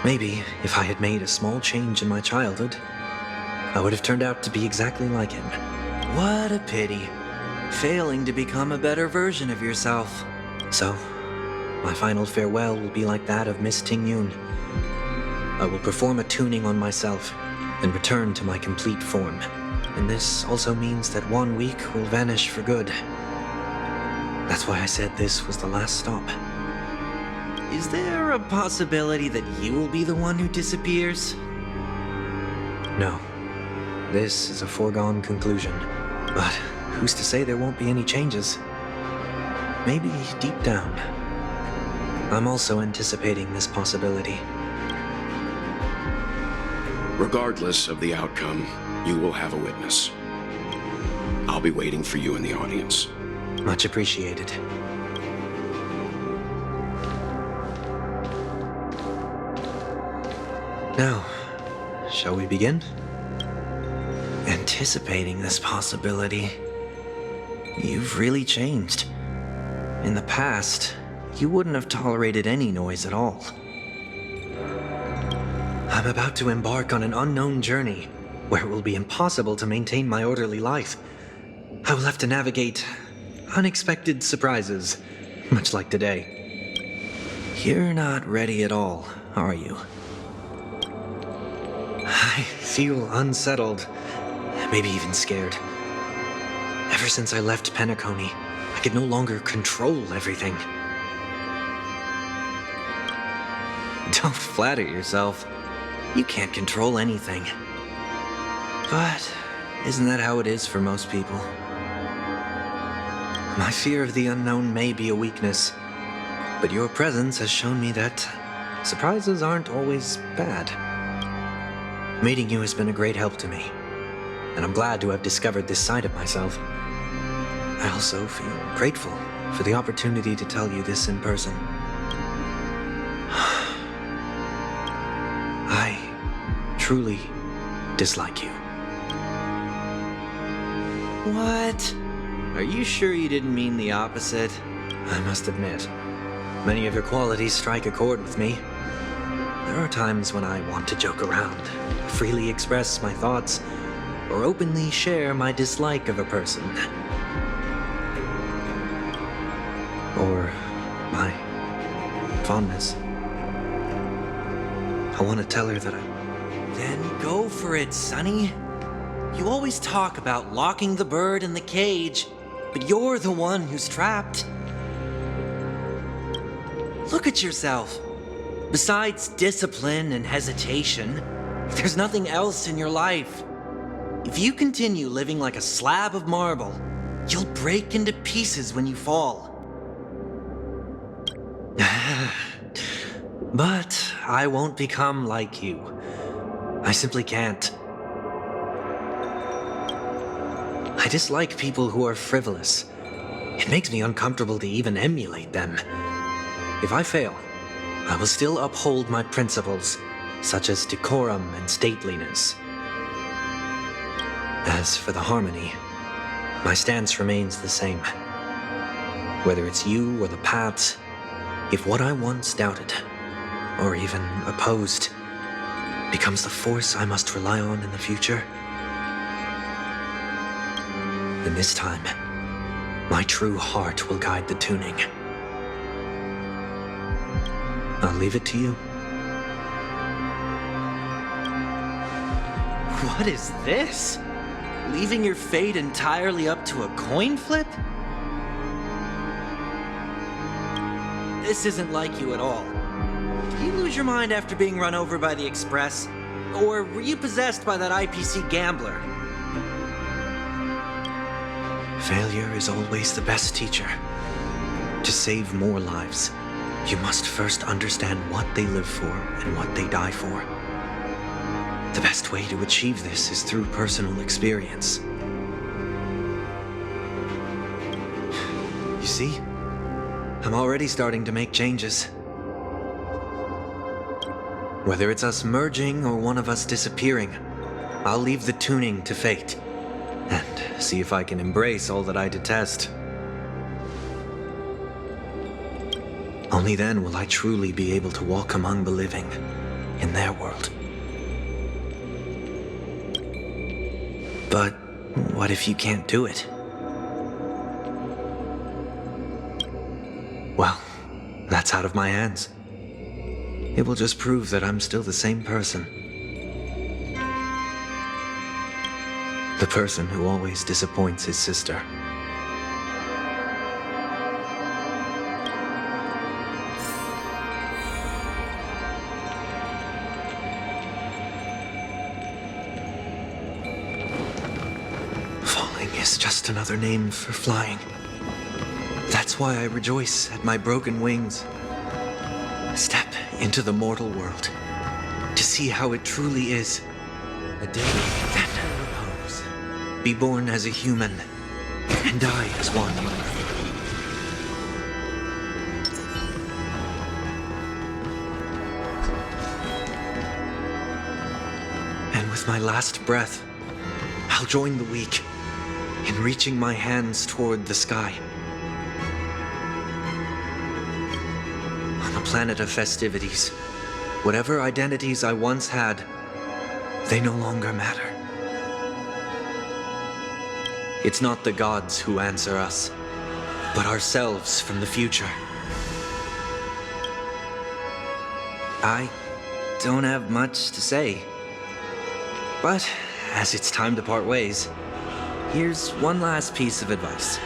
Speaker 8: Maybe if I had made a small change in my childhood, I would have turned out to be exactly like him. What a pity. Failing to become a better version of yourself. So, my final farewell will be like that of Miss Tingyun. I will perform a tuning on myself and return to my complete form. And this also means that 1 week will vanish for good. That's why I said this was the last stop. Is there a possibility that you will be the one who disappears? No. This is a foregone conclusion. But who's to say there won't be any changes? Maybe deep down, I'm also anticipating this possibility.
Speaker 7: Regardless of the outcome, you will have a witness. I'll be waiting for you in the audience.
Speaker 8: Much appreciated. Now, shall we begin? Anticipating this possibility. You've really changed. In the past, you wouldn't have tolerated any noise at all. I'm about to embark on an unknown journey, where it will be impossible to maintain my orderly life. I will have to navigate unexpected surprises, much like today. You're not ready at all, are you? I feel unsettled, maybe even scared. Ever since I left Penacony, I could no longer control everything. Don't flatter yourself. You can't control anything. But isn't that how it is for most people? My fear of the unknown may be a weakness, but your presence has shown me that surprises aren't always bad. Meeting you has been a great help to me, and I'm glad to have discovered this side of myself. I also feel grateful for the opportunity to tell you this in person. I truly dislike you. What? Are you sure you didn't mean the opposite? I must admit, many of your qualities strike a chord with me. There are times when I want to joke around, freely express my thoughts, or openly share my dislike of a person. Or my fondness. I want to tell her that
Speaker 12: Then go for it, Sonny. You always talk about locking the bird in the cage, but you're the one who's trapped. Look at yourself. Besides discipline and hesitation, there's nothing else in your life. If you continue living like a slab of marble, you'll break into pieces when you fall.
Speaker 8: But I won't become like you. I simply can't. I dislike people who are frivolous. It makes me uncomfortable to even emulate them. If I fail, I will still uphold my principles, such as decorum and stateliness. As for the harmony, my stance remains the same. Whether it's you or the paths, if what I once doubted, or even opposed, becomes the force I must rely on in the future, then this time, my true heart will guide the tuning. I'll leave it to you.
Speaker 12: What is this? Leaving your fate entirely up to a coin flip? This isn't like you at all. Did you lose your mind after being run over by the Express? Or were you possessed by that IPC gambler?
Speaker 8: Failure is always the best teacher. To save more lives, you must first understand what they live for and what they die for. The best way to achieve this is through personal experience. You see? I'm already starting to make changes. Whether it's us merging or one of us disappearing, I'll leave the tuning to fate, and see if I can embrace all that I detest. Only then will I truly be able to walk among the living, in their world. But what if you can't do it? Well, that's out of my hands. It will just prove that I'm still the same person. The person who always disappoints his sister. Falling is just another name for flying. That's why I rejoice at my broken wings. Step into the mortal world to see how it truly is. A day that repose. Be born as a human and die as one. And with my last breath, I'll join the weak in reaching my hands toward the sky. Planet of festivities. Whatever identities I once had, they no longer matter. It's not the gods who answer us, but ourselves from the future. I don't have much to say, but as it's time to part ways, here's one last piece of advice.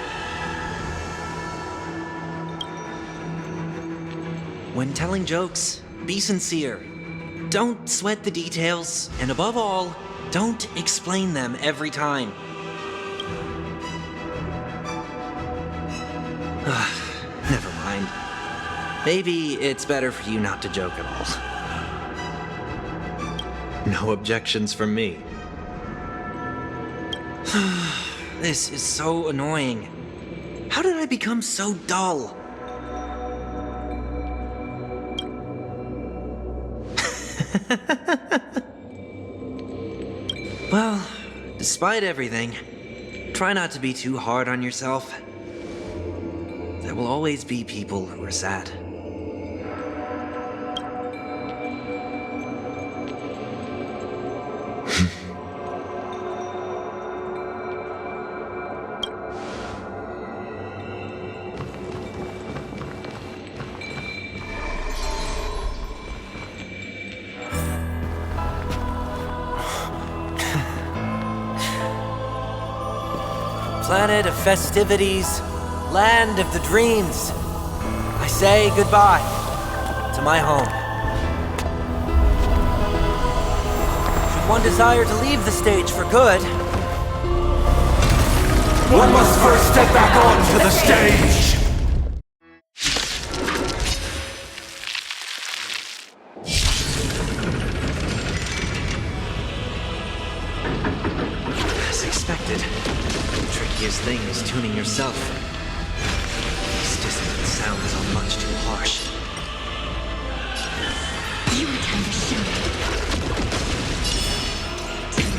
Speaker 8: When telling jokes, be sincere. Don't sweat the details, and above all, don't explain them every time. Never mind. Maybe it's better for you not to joke at all. No objections from me. This is so annoying. How did I become so dull? Well, despite everything, try not to be too hard on yourself. There will always be people who are sad.
Speaker 12: planet of festivities, land of the dreams, I say goodbye to my home. Should one desire to leave the stage for good,
Speaker 2: One must first step back onto the stage!
Speaker 8: As expected, the trickiest thing is tuning yourself. These dissonant sounds are much too harsh.
Speaker 10: Your time to shine. Don't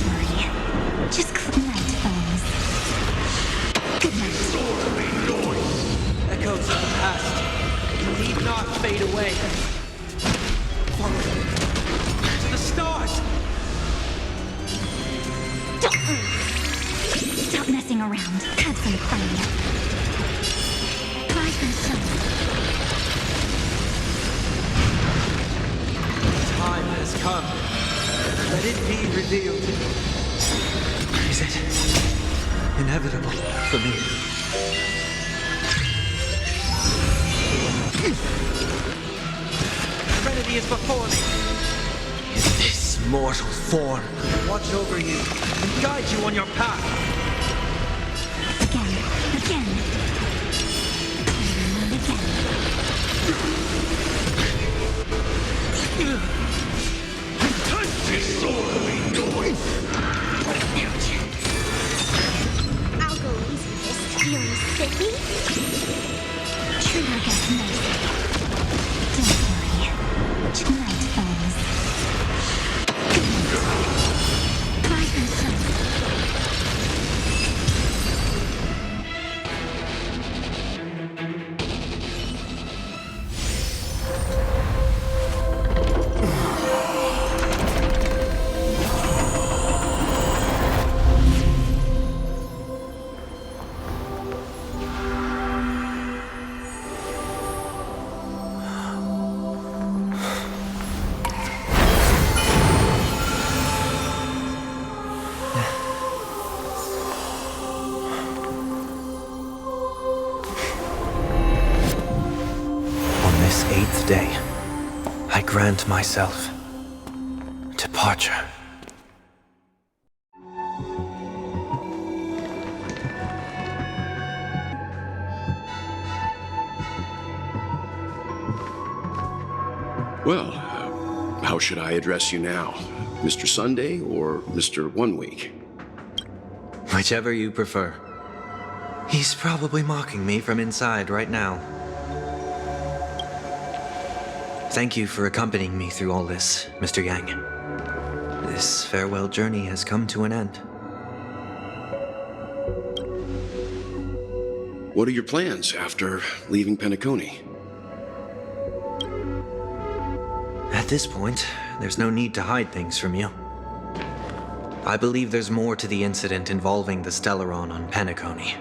Speaker 10: worry. Just night falls. Good night.
Speaker 12: echoes of the past need not fade away. Follow to the stars!
Speaker 10: Stop messing around. Have some fun. Fly from sun.
Speaker 12: Time has come. Let it be revealed.
Speaker 8: Is it inevitable for me?
Speaker 12: Serenity is before me.
Speaker 8: In this mortal form.
Speaker 12: Watch over you and guide you on your path.
Speaker 10: Again. Again.
Speaker 2: Disorderly noise!
Speaker 1: I'll go easy, Miss Feeling Sticky.
Speaker 10: True, I got nice. Don't worry. Tonight falls. Fly from sun.
Speaker 8: Eighth day, I grant myself departure.
Speaker 7: Well, how should I address you now? Mr. Sunday or Mr. 1 Week?
Speaker 8: Whichever you prefer. He's probably mocking me from inside right now. Thank you for accompanying me through all this, Mr. Yang. This farewell journey has come to an end.
Speaker 7: What are your plans after leaving Penacony?
Speaker 8: At this point, there's no need to hide things from you. I believe there's more to the incident involving the Stellaron on Penacony.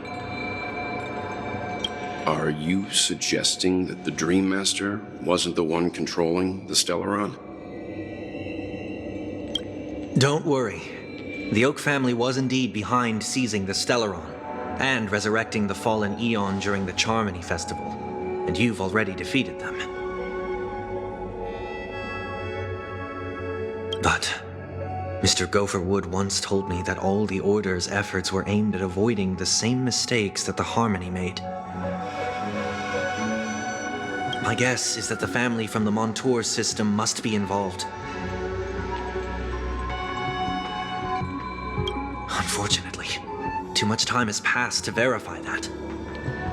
Speaker 7: Are you suggesting that the Dream Master wasn't the one controlling the Stellaron?
Speaker 8: Don't worry. The Oak family was indeed behind seizing the Stellaron and resurrecting the fallen Eon during the Charmony Festival, and you've already defeated them. But Mr. Gopherwood once told me that all the Order's efforts were aimed at avoiding the same mistakes that the Harmony made. My guess is that the family from the Montour system must be involved. Unfortunately, too much time has passed to verify that.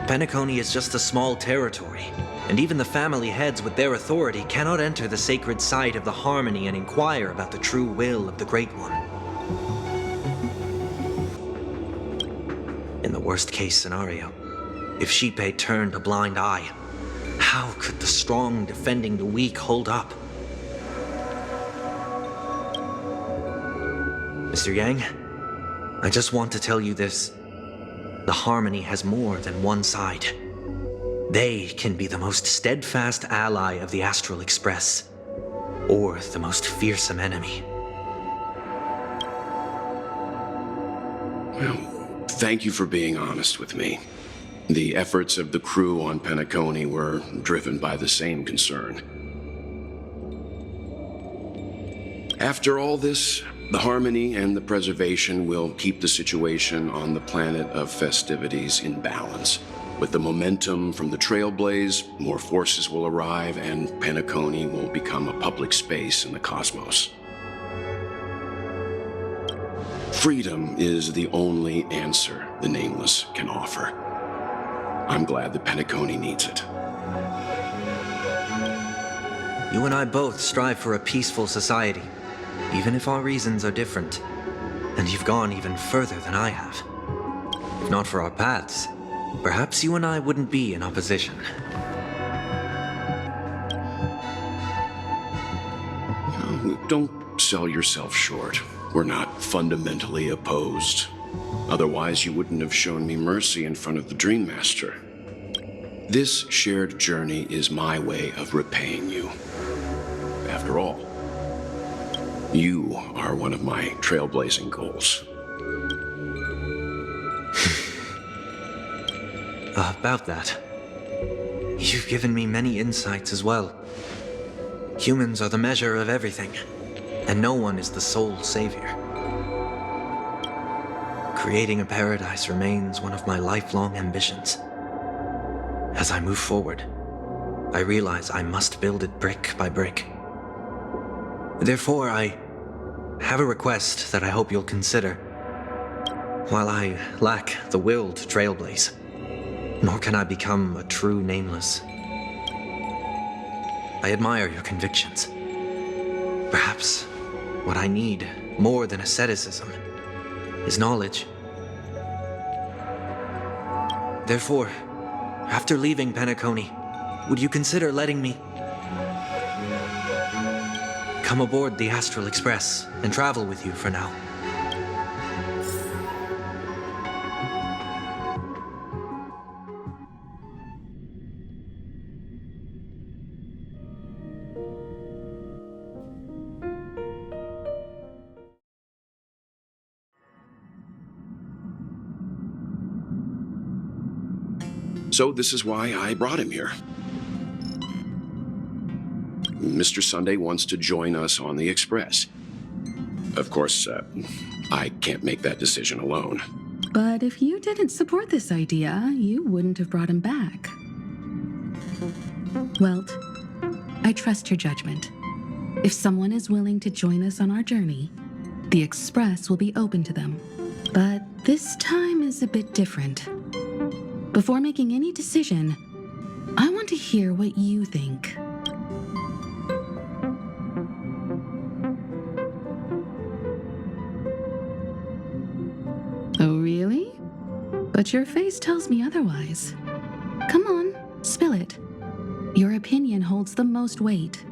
Speaker 8: Penacony is just a small territory, and even the family heads with their authority cannot enter the sacred site of the Harmony and inquire about the true will of the Great One. In the worst-case scenario, if Xipe turned a blind eye, how could the strong defending the weak hold up? Mr. Yang, I just want to tell you this. The Harmony has more than one side. They can be the most steadfast ally of the Astral Express, or the most fearsome enemy.
Speaker 7: Thank you for being honest with me. The efforts of the crew on Penacony were driven by the same concern. After all this, the harmony and the preservation will keep the situation on the planet of festivities in balance. With the momentum from the Trailblaze, more forces will arrive and Penacony will become a public space in the cosmos. Freedom is the only answer the Nameless can offer. I'm glad that Penacony needs it.
Speaker 8: You and I both strive for a peaceful society, even if our reasons are different. And you've gone even further than I have. If not for our paths, perhaps you and I wouldn't be in opposition.
Speaker 7: Don't sell yourself short. We're not fundamentally opposed. Otherwise, you wouldn't have shown me mercy in front of the Dream Master. This shared journey is my way of repaying you. After all, you are one of my trailblazing goals.
Speaker 8: About that, you've given me many insights as well. Humans are the measure of everything, and no one is the sole savior. Creating a paradise remains one of my lifelong ambitions. As I move forward, I realize I must build it brick by brick. Therefore, I have a request that I hope you'll consider. While I lack the will to trailblaze, nor can I become a true Nameless, I admire your convictions. Perhaps what I need more than asceticism is knowledge. Therefore, after leaving Penacony, would you consider letting me come aboard the Astral Express and travel with you for now?
Speaker 7: So this is why I brought him here. Mr. Sunday wants to join us on the Express. Of course, I can't make that decision alone.
Speaker 5: But if you didn't support this idea, you wouldn't have brought him back. Welt, I trust your judgment. If someone is willing to join us on our journey, the Express will be open to them. But this time is a bit different. Before making any decision, I want to hear what you think. Oh, really? But your face tells me otherwise. Come on, spill it. Your opinion holds the most weight.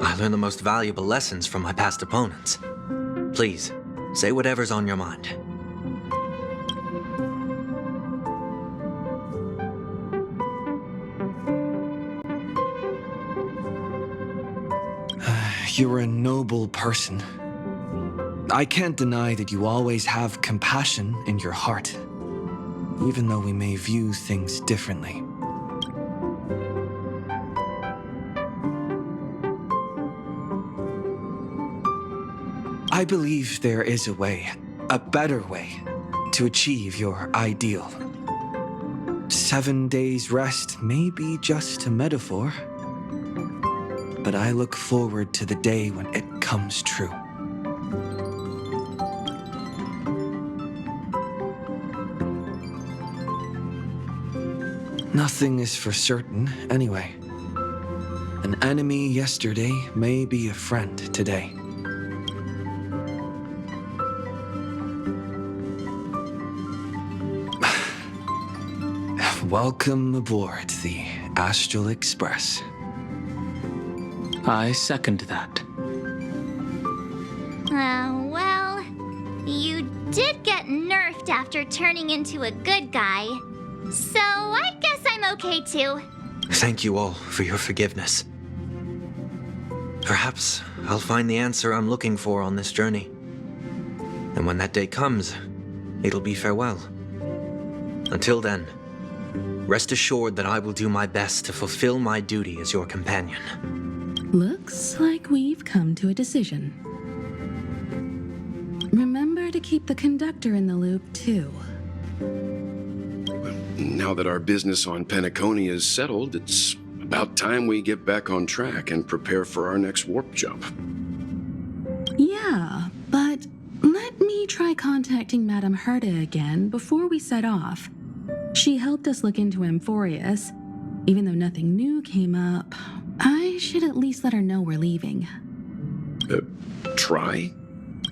Speaker 8: I learned the most valuable lessons from my past opponents. Please, say whatever's on your mind.
Speaker 13: You're a noble person. I can't deny that you always have compassion in your heart, even though we may view things differently. I believe there is a way, a better way, to achieve your ideal. 7 days rest may be just a metaphor, but I look forward to the day when it comes true. Nothing is for certain, anyway. An enemy yesterday may be a friend today. Welcome aboard the Astral Express.
Speaker 14: I second that.
Speaker 1: Well, you did get nerfed after turning into a good guy. So I guess I'm okay too.
Speaker 8: Thank you all for your forgiveness. Perhaps I'll find the answer I'm looking for on this journey. And when that day comes, it'll be farewell. Until then, rest assured that I will do my best to fulfill my duty as your companion.
Speaker 5: Looks like we've come to a decision. Remember to keep the conductor in the loop, too.
Speaker 7: Now that our business on Penacony is settled, it's about time we get back on track and prepare for our next warp jump.
Speaker 5: Yeah, but let me try contacting Madame Herta again before we set off. She helped us look into Amphorius. Even though nothing new came up, I should at least let her know we're leaving.
Speaker 7: Try?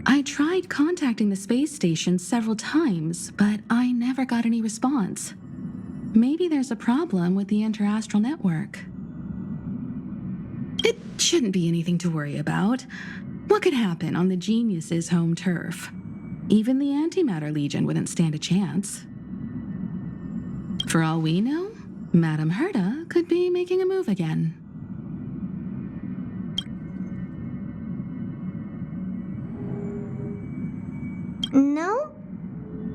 Speaker 5: I tried contacting the space station several times, but I never got any response. Maybe there's a problem with the interastral network. It shouldn't be anything to worry about. What could happen on the Genius's home turf? Even the Antimatter Legion wouldn't stand a chance. For all we know, Madame Herta could be making a move again.
Speaker 9: No,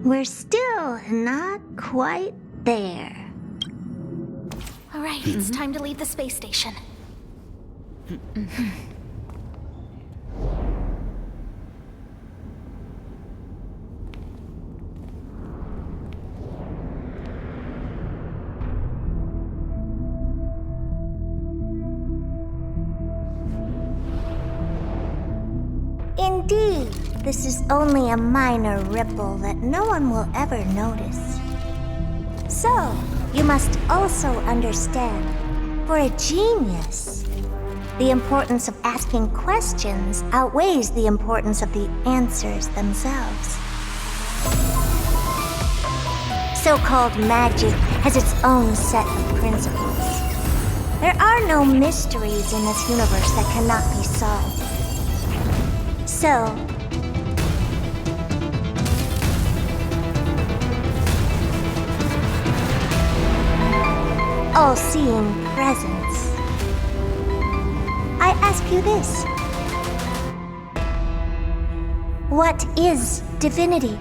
Speaker 9: we're still not quite there.
Speaker 1: All right, it's time to leave the space station.
Speaker 9: Indeed, this is only a minor ripple that no one will ever notice. So, you must also understand, for a genius, the importance of asking questions outweighs the importance of the answers themselves. So-called magic has its own set of principles. There are no mysteries in this universe that cannot be solved. So, all-seeing presence, I ask you this. What is divinity?